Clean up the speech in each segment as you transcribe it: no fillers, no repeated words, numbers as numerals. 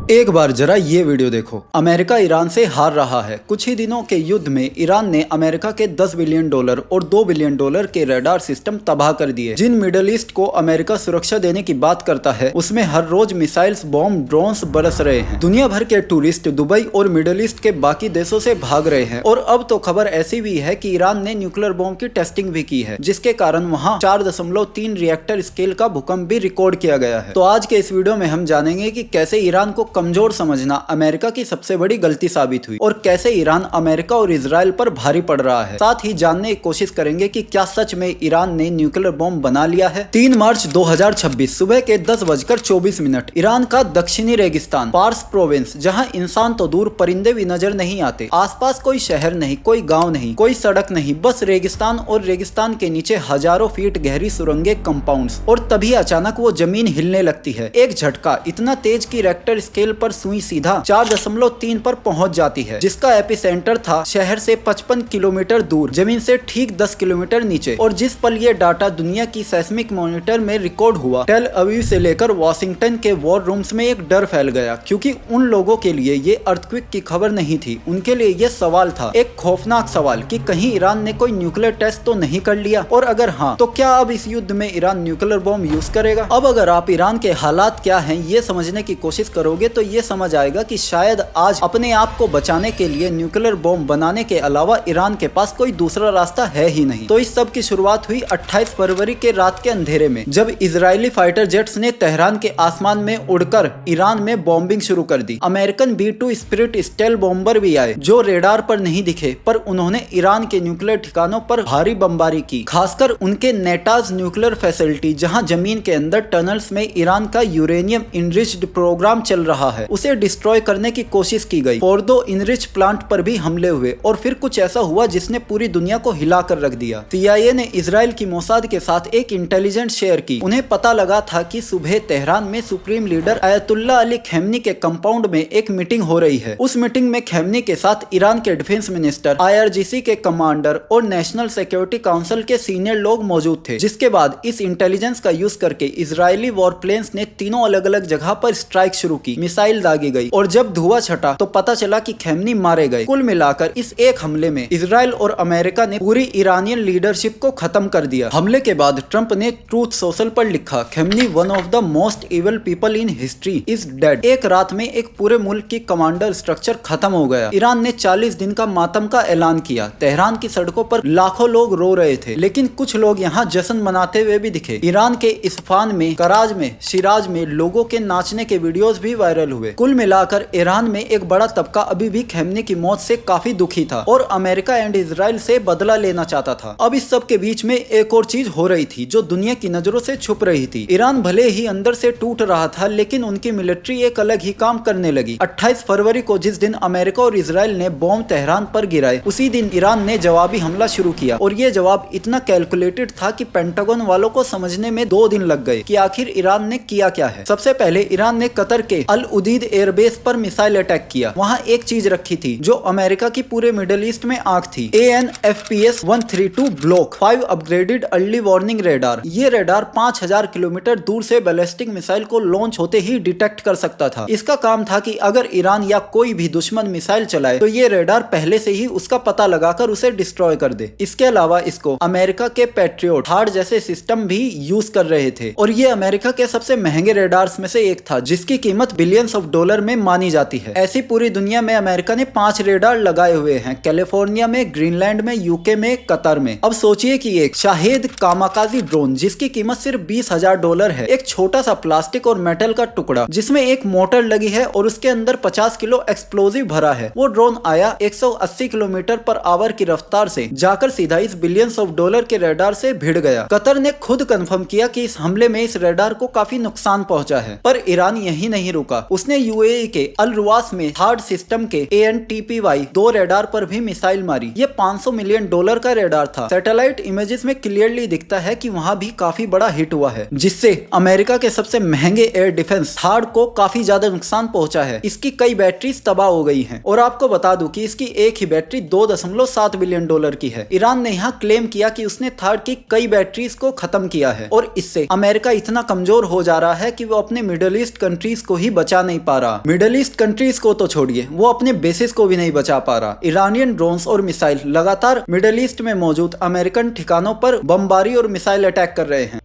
एक बार जरा ये वीडियो देखो। अमेरिका ईरान से हार रहा है। कुछ ही दिनों के युद्ध में ईरान ने अमेरिका के $10 बिलियन और $2 बिलियन के रडार सिस्टम तबाह कर दिए। जिन मिडल ईस्ट को अमेरिका सुरक्षा देने की बात करता है उसमें हर रोज मिसाइल्स, बॉम्ब, ड्रोन्स बरस रहे हैं। दुनिया भर के टूरिस्ट दुबई और मिडल ईस्ट के बाकी देशों से भाग रहे हैं। और अब तो खबर ऐसी भी है कि ईरान ने न्यूक्लियर बॉम्ब की टेस्टिंग भी की है, जिसके कारण वहाँ 4.3 रिएक्टर स्केल का भूकंप भी रिकॉर्ड किया गया है। तो आज के इस वीडियो में हम जानेंगे कि कैसे ईरान को कमजोर समझना अमेरिका की सबसे बड़ी गलती साबित हुई और कैसे ईरान अमेरिका और इजराइल पर भारी पड़ रहा है। साथ ही जानने की कोशिश करेंगे कि क्या सच में ईरान ने न्यूक्लियर बॉम्ब बना लिया है। 3 मार्च 2026 सुबह के 10:24 ईरान का दक्षिणी रेगिस्तान पार्स प्रोविंस, जहां इंसान तो दूर परिंदे भी नजर नहीं आते। आसपास कोई शहर नहीं, कोई गांव नहीं, कोई सड़क नहीं, बस रेगिस्तान और रेगिस्तान के नीचे हजारों फीट गहरी सुरंगें, कंपाउंड्स। और तभी अचानक वो जमीन हिलने लगती है। एक झटका इतना तेज कि रिएक्टर स्केल पर सुई सीधा 4.3 पर पहुंच जाती है, जिसका एपिसेंटर था शहर से 55 किलोमीटर दूर, जमीन से ठीक 10 किलोमीटर नीचे। और जिस पल ये डाटा दुनिया की सेस्मिक मॉनिटर में रिकॉर्ड हुआ, टेल अवीव से लेकर वॉशिंगटन के वॉर रूम्स में एक डर फैल गया, क्योंकि उन लोगों के लिए ये अर्थक्वेक की खबर नहीं थी। उनके लिए ये सवाल था, एक खौफनाक सवाल, कि कहीं ईरान ने कोई न्यूक्लियर टेस्ट तो नहीं कर लिया, और अगर हाँ तो क्या अब इस युद्ध में ईरान न्यूक्लियर बॉम्ब यूज करेगा। अब अगर आप ईरान के हालात क्या हैं ये समझने की कोशिश करोगे तो ये समझ आएगा कि शायद आज अपने आप को बचाने के लिए न्यूक्लियर बॉम्ब बनाने के अलावा ईरान के पास कोई दूसरा रास्ता है ही नहीं। तो इस सब की शुरुआत हुई 28 फरवरी के रात के अंधेरे में, जब इजरायली फाइटर जेट्स ने तेहरान के आसमान में उड़कर ईरान में बॉम्बिंग शुरू कर दी। American B-2 spirit stealth bomber भी आए, जो रेडार पर नहीं दिखे, पर उन्होंने ईरान के न्यूक्लियर ठिकानों पर भारी बमबारी की, खासकर उनके नेटाज न्यूक्लियर फैसिलिटी, जहां जमीन के अंदर टनल्स में ईरान का यूरेनियम इनरिच्ड प्रोग्राम चल रहा है, उसे डिस्ट्रॉय करने की कोशिश की गई। फोर्डो इनरिच प्लांट पर भी हमले हुए और फिर कुछ ऐसा हुआ जिसने पूरी दुनिया को हिला कर रख दिया। CIA ने इजराइल की मोसाद के साथ एक इंटेलिजेंस शेयर की। उन्हें पता लगा था कि सुबह तेहरान में सुप्रीम लीडर अयतुल्ला अली खमेनी के कंपाउंड में एक मीटिंग हो रही है। उस मीटिंग में खमेनी के साथ ईरान के डिफेंस मिनिस्टर, IRGC के कमांडर और नेशनल सिक्योरिटी काउंसिल के सीनियर लोग मौजूद थे। जिसके बाद इस इंटेलिजेंस का यूज करके इजरायली वॉरप्लेन्स ने तीनों अलग अलग जगह पर स्ट्राइक शुरू की, मिसाइल दागी गई, और जब धुआं छटा तो पता चला कि खमेनी मारे गए। कुल मिलाकर इस एक हमले में इजराइल और अमेरिका ने पूरी ईरानियन लीडरशिप को खत्म कर दिया। हमले के बाद ट्रंप ने ट्रूथ सोशल पर लिखा, Khamenei one of the most evil people in history is dead. एक रात में एक पूरे मुल्क की कमांडर स्ट्रक्चर खत्म हो गया। ईरान ने 40 दिन का मातम का ऐलान किया। तेहरान की सड़कों पर लाखों लोग रो रहे थे, लेकिन कुछ लोग यहाँ जश्न मनाते हुए भी दिखे। ईरान के इस्फहान में, कराज में, शिराज में लोगों के नाचने के वीडियोस भी वायरल हुए। कुल मिलाकर ईरान में एक बड़ा तबका अभी भी खमेनी की मौत से काफी दुखी था और अमेरिका एंड इजराइल से बदला लेना चाहता था। अब इस सब के बीच में एक और चीज हो रही थी जो दुनिया की नजरों से छुप रही थी। ईरान भले ही अंदर से टूट रहा था, लेकिन उनकी मिलिट्री एक अलग ही काम करने लगी। 28 फरवरी को जिस दिन अमेरिका और इजराइल ने बॉम्ब तेहरान पर गिराए, उसी दिन ईरान ने जवाबी हमला शुरू किया। और ये जवाब इतना कैलकुलेटेड था कि पेंटागन वालों को समझने में 2 दिन लग गए कि आखिर ईरान ने किया क्या है। सबसे पहले ईरान ने कतर के अल उदीद एयरबेस पर मिसाइल अटैक किया। वहां एक चीज रखी थी जो अमेरिका की पूरे मिडिल ईस्ट में आंख थी, AN/FPS 132 block 5 upgraded early warning radar. ये रेडार 5000 किलोमीटर दूर से बैलिस्टिक मिसाइल को लॉन्च होते ही डिटेक्ट कर सकता था। इसका काम था कि अगर ईरान या कोई भी दुश्मन मिसाइल चलाए तो ये रेडार पहले से ही उसका पता लगाकर उसे डिस्ट्रॉय कर दे। इसके अलावा इसको अमेरिका के पैट्रियोट हार्ड जैसे सिस्टम भी यूज कर रहे थे, और ये अमेरिका के सबसे महंगे रेडार्स में से एक था, जिसकी कीमत बिलियंस ऑफ डॉलर में मानी जाती है। ऐसी पूरी दुनिया में अमेरिका ने 5 रेडार लगाए हुए हैं, कैलिफोर्निया में, ग्रीनलैंड में, यूके में, कतर में। अब सोचिए कि एक शाहेद कामाकाजी ड्रोन जिसकी कीमत सिर्फ $20,000 है, एक छोटा सा प्लास्टिक और मेटल का टुकड़ा जिसमें एक मोटर लगी है और उसके अंदर 50 किलो एक्सप्लोजिव भरा है, वो ड्रोन आया 180 किलोमीटर पर आवर की रफ्तार से जाकर सीधा इस बिलियंस ऑफ डॉलर के रेडार से भिड़ गया। कतर ने खुद कंफर्म किया कि इस हमले में इस रेडार को काफी नुकसान पहुंचा है। पर ईरान यही नहीं रुका, उसने UAE के अल रुवास में थर्ड सिस्टम के AN/TPY 2 रेडार पर भी मिसाइल मारी। ये $500 मिलियन का रेडार था। सैटेलाइट इमेजेस में क्लियरली दिखता है कि वहां भी काफी बड़ा हिट हुआ है, जिससे अमेरिका के सबसे महंगे एयर डिफेंस थर्ड को काफी ज्यादा नुकसान पहुंचा है। इसकी कई बैटरीज तबाह हो गई हैं। और आपको बता दूं कि इसकी एक ही बैटरी $2.7 बिलियन की है। ईरान ने यहाँ क्लेम किया कि उसने थर्ड की कई बैटरीज को खत्म किया है, और इससे अमेरिका इतना कमजोर हो जा रहा है कि वो अपने मिडिल ईस्ट कंट्रीज को ही बचा बचा नहीं पा रहा। मिडिल ईस्ट कंट्रीज को तो छोड़िए, वो अपने बेसिस को भी नहीं बचा पा रहा। ईरानियन ड्रोन्स और मिसाइल लगातार मिडिल ईस्ट में मौजूद अमेरिकन ठिकानों पर बमबारी और मिसाइल अटैक कर रहे हैं।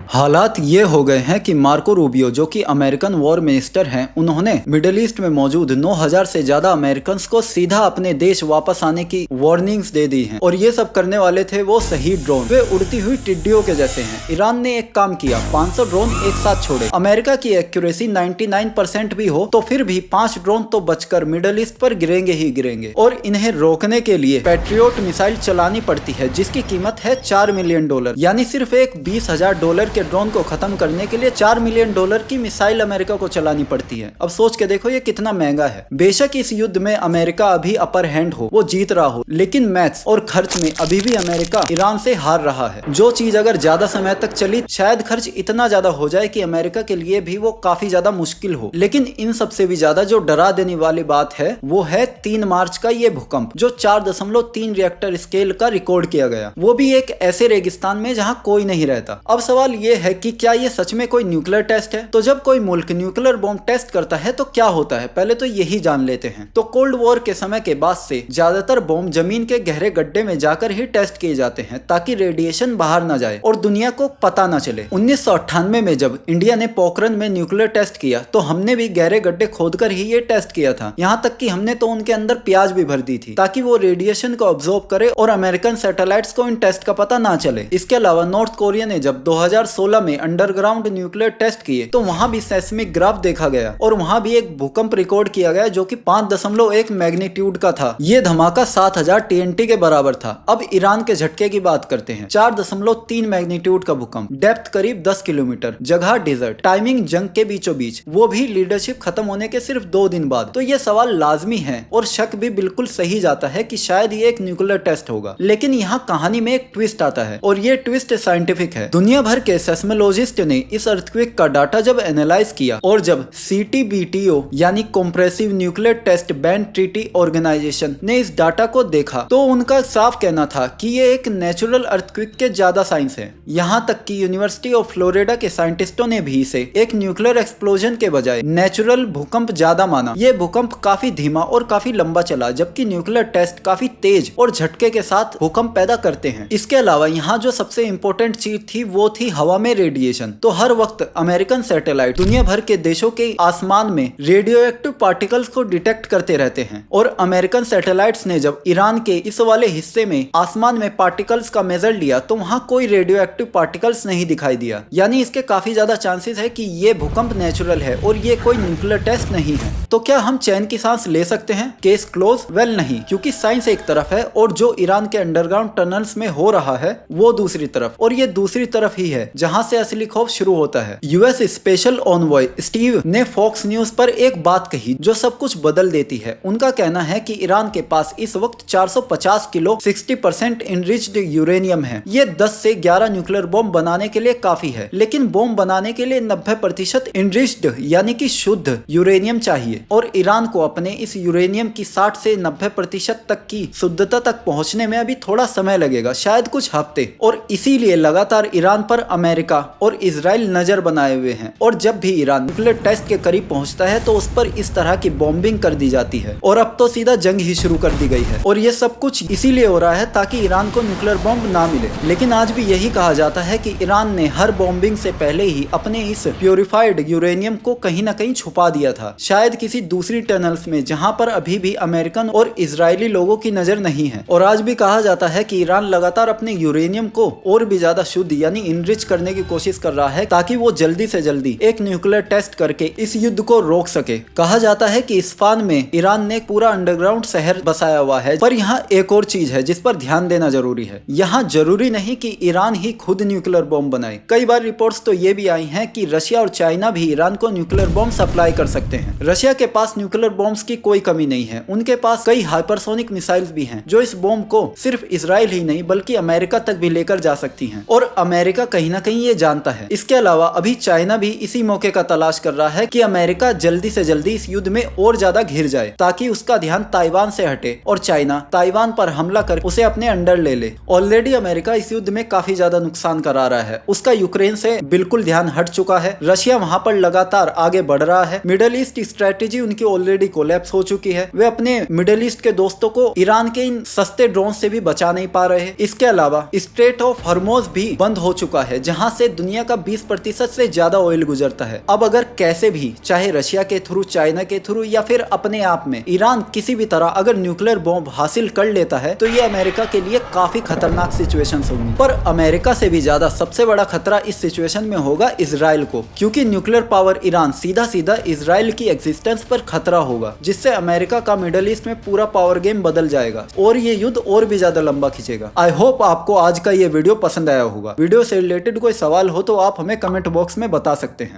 हालात ये हो गए हैं कि मार्को रूबियो, जो कि अमेरिकन वॉर मिनिस्टर हैं, उन्होंने मिडिल ईस्ट में मौजूद 9000 से ज्यादा अमेरिकन को सीधा अपने देश वापस आने की वार्निंग्स दे दी हैं। और ये सब करने वाले थे वो सही ड्रोन, वे उड़ती हुई टिड्डियों के जैसे हैं। ईरान ने एक काम किया, 500 ड्रोन एक साथ छोड़े। अमेरिका की एक्यूरेसी 99% भी हो तो फिर भी 5 ड्रोन तो बचकर मिडिल ईस्ट पर गिरेंगे ही गिरेंगे। और इन्हें रोकने के लिए पैट्रियोट मिसाइल चलानी पड़ती है, जिसकी कीमत है $4 मिलियन। यानी सिर्फ एक $20,000 के ड्रोन को खत्म करने के लिए $4 मिलियन की मिसाइल अमेरिका को चलानी पड़ती है। अब सोच के देखो ये कितना महंगा है। बेशक इस युद्ध में अमेरिका अभी अपर हैंड हो, वो जीत रहा हो, लेकिन मैथ्स और खर्च में अभी भी अमेरिका ईरान से हार रहा है। जो चीज अगर ज्यादा समय तक चली, शायद खर्च इतना ज्यादा हो जाए कि अमेरिका के लिए भी वो काफी ज्यादा मुश्किल हो। लेकिन इन सबसे भी ज्यादा जो डरा देने वाली बात है वो है 3 मार्च का ये भूकंप, जो 4.3 रिएक्टर स्केल का रिकॉर्ड किया गया, वो भी एक ऐसे रेगिस्तान में जहाँ कोई नहीं रहता। अब सवाल ये है कि क्या ये सच में कोई न्यूक्लियर टेस्ट है? तो जब कोई मुल्क न्यूक्लियर बॉम्ब टेस्ट करता है तो क्या होता है, पहले तो यही जान लेते हैं। तो कोल्ड वॉर के समय के बाद से ज्यादातर बॉम्ब जमीन के गहरे गड्ढे में जाकर ही टेस्ट किए जाते हैं, ताकि रेडिएशन बाहर न जाए और दुनिया को पता न चले। 1998 में जब इंडिया ने पोखरण में न्यूक्लियर टेस्ट किया तो हमने भी गहरे गड्ढे खोदकर ही ये टेस्ट किया था। यहाँ तक कि हमने तो उनके अंदर प्याज भी भर दी थी, ताकि वो रेडिएशन को ऑब्जॉर्व करे और अमेरिकन सैटेलाइट्स को इन टेस्ट का पता ना चले। इसके अलावा नॉर्थ कोरिया ने जब 2016 में अंडरग्राउंड न्यूक्लियर टेस्ट किए तो वहां भी सेस्मिक ग्राफ देखा गया और वहां भी एक भूकंप रिकॉर्ड किया गया, जो कि 5.1 मैग्नीट्यूड का था। ये धमाका 7000 TNT के बराबर था। अब ईरान के झटके की बात करते हैं। 4.3 मैग्नीट्यूड का भूकंप, डेप्थ करीब 10 किलोमीटर, जगह डेजर्ट, टाइमिंग जंग के बीचों बीच, वो भी लीडरशिप खत्म होने के सिर्फ 2 दिन बाद। तो ये सवाल लाजमी है और शक भी बिल्कुल सही जाता है कि शायद ये एक न्यूक्लियर टेस्ट होगा। लेकिन यहाँ कहानी में एक ट्विस्ट आता है और ये ट्विस्ट साइंटिफिक है। दुनिया भर के सेस्मोलॉजिस्ट ने इस अर्थक्वेक का डाटा जब एनालाइज किया और जब CTBTO यानी comprehensive nuclear test ban treaty organization ने इस डाटा को देखा तो उनका साफ कहना था कि ये एक नेचुरल अर्थक्वेक के ज्यादा साइंस है। यहाँ तक कि यूनिवर्सिटी ऑफ फ्लोरिडा के साइंटिस्टों ने भी इसे एक न्यूक्लियर एक्सप्लोजन के बजाय नेचुरल भूकंप ज्यादा माना। ये भूकंप काफी धीमा और काफी लंबा चला, जबकि न्यूक्लियर टेस्ट काफी तेज और झटके के साथ भूकंप पैदा करते हैं। इसके अलावा यहाँ जो सबसे इम्पोर्टेंट चीज थी वो थी हवा में रेडिएशन। तो हर वक्त अमेरिकन सैटेलाइट दुनिया भर के देशों के आसमान में रेडियो एक्टिव पार्टिकल्स को डिटेक्ट करते रहते हैं और अमेरिकन सैटेलाइट्स ने जब ईरान के इस वाले हिस्से में आसमान में पार्टिकल्स का मेजर लिया तो वहां कोई रेडियो एक्टिव पार्टिकल्स नहीं दिखाई दिया। यानी इसके काफी ज्यादा चांसेस है कि ये भूकंप नेचुरल है और ये कोई न्यूक्लियर टेस्ट नहीं है। तो क्या हम चैन की सांस ले सकते हैं? Case close? वेल नहीं, क्योंकि साइंस एक तरफ है और जो ईरान के अंडरग्राउंड टनल्स में हो रहा है वो दूसरी तरफ, और ये दूसरी तरफ ही है जहां से असली खौफ शुरू होता है। यूएस स्पेशल ऑनवॉय स्टीव ने फॉक्स न्यूज पर एक बात कही जो सब कुछ बदल देती है। उनका कहना है कि ईरान के पास इस वक्त 450 किलो 60% इनरिच्ड यूरेनियम है। ये 10 से 11 न्यूक्लियर बॉम्ब बनाने के लिए काफी है, लेकिन बॉम्ब बनाने के लिए 90% इनरिच्ड यानी कि शुद्ध यूरेनियम चाहिए और ईरान को अपने इस यूरेनियम की 60 से 90% तक की शुद्धता तक पहुंचने में अभी थोड़ा समय लगेगा, शायद कुछ हफ्ते। और इसीलिए लगातार ईरान पर अमेरिका और इजराइल नजर बनाए हुए हैं और जब भी ईरान न्यूक्लियर टेस्ट के करीब पहुंचता है तो उस पर इस तरह की बॉम्बिंग कर दी जाती है और अब तो सीधा जंग ही शुरू कर दी गई है। और ये सब कुछ इसीलिए हो रहा है ताकि ईरान को न्यूक्लियर बॉम्ब ना मिले। लेकिन आज भी यही कहा जाता है कि ईरान ने हर बॉम्बिंग से पहले ही अपने इस प्योरिफाइड यूरेनियम को कहीं ना कहीं छुपा दिया था, शायद किसी दूसरी टनल्स में जहां पर अभी भी अमेरिकन और इजरायली लोगों की नजर नहीं है। और आज भी कहा जाता है कि ईरान लगातार अपने यूरेनियम को और भी ज्यादा शुद्ध यानी इनरिच करने की कोशिश कर रहा है ताकि वो जल्दी से जल्दी एक न्यूक्लियर टेस्ट करके इस युद्ध को रोक सके। कहा जाता है कि इस्फान में ईरान ने पूरा अंडरग्राउंड शहर बसाया हुआ है। पर यहाँ एक और चीज है जिस पर ध्यान देना जरूरी है। यहाँ जरूरी नहीं कि ईरान ही खुद न्यूक्लियर बॉम्ब बनाए। कई बार रिपोर्ट्स तो ये भी आई हैं कि रशिया और चाइना भी ईरान को न्यूक्लियर बॉम्ब सप्लाई कर सकते हैं। रशिया के पास न्यूक्लियर बॉम्ब्स की कोई कमी नहीं है। उनके पास कई हाइपरसोनिक मिसाइल्स भी हैं जो इस बॉम्ब को सिर्फ इजराइल ही नहीं बल्कि अमेरिका तक भी लेकर जा सकती हैं। और अमेरिका कहीं ना कहीं कहीं ये जानता है। इसके अलावा अभी चाइना भी इसी मौके का तलाश कर रहा है कि अमेरिका जल्दी से जल्दी इस युद्ध में और ज्यादा घिर जाए ताकि उसका ध्यान ताइवान से हटे और चाइना ताइवान पर हमला कर उसे अपने अंडर ले ले। ऑलरेडी अमेरिका इस युद्ध में काफी ज्यादा नुकसान करा रहा है। उसका यूक्रेन से बिल्कुल ध्यान हट चुका है। रशिया वहां पर लगातार आगे बढ़ रहा है। मिडिल ईस्ट स्ट्रेटेजी उनकी ऑलरेडी कोलैप्स हो चुकी है। वे अपने मिडिल ईस्ट के दोस्तों को ईरान के इन सस्ते ड्रोन से भी बचा नहीं पा रहे। इसके अलावा स्ट्रेट ऑफ हॉर्मोज भी बंद हो चुका है, जहां से दुनिया का 20% से ज्यादा ऑयल गुजरता है। अब अगर कैसे भी, चाहे रशिया के थ्रू, चाइना के थ्रू या फिर अपने आप में, ईरान किसी भी तरह अगर न्यूक्लियर बॉम्ब हासिल कर लेता है तो ये अमेरिका के लिए काफी खतरनाक सिचुएशन होगी। पर अमेरिका से भी ज्यादा सबसे बड़ा खतरा इस सिचुएशन में होगा इजराइल को, क्योंकि न्यूक्लियर पावर ईरान सीधा सीधा इजराइल की एग्जिस्टेंस पर खतरा होगा, जिससे अमेरिका का मिडिल ईस्ट में पूरा पावर गेम बदल जाएगा और ये युद्ध और भी ज्यादा लंबा खींचेगा। आई होप आपको आज का ये वीडियो पसंद आया होगा। वीडियो से रिलेटेड कोई सवाल हो तो आप हमें कमेंट बॉक्स में बता सकते हैं।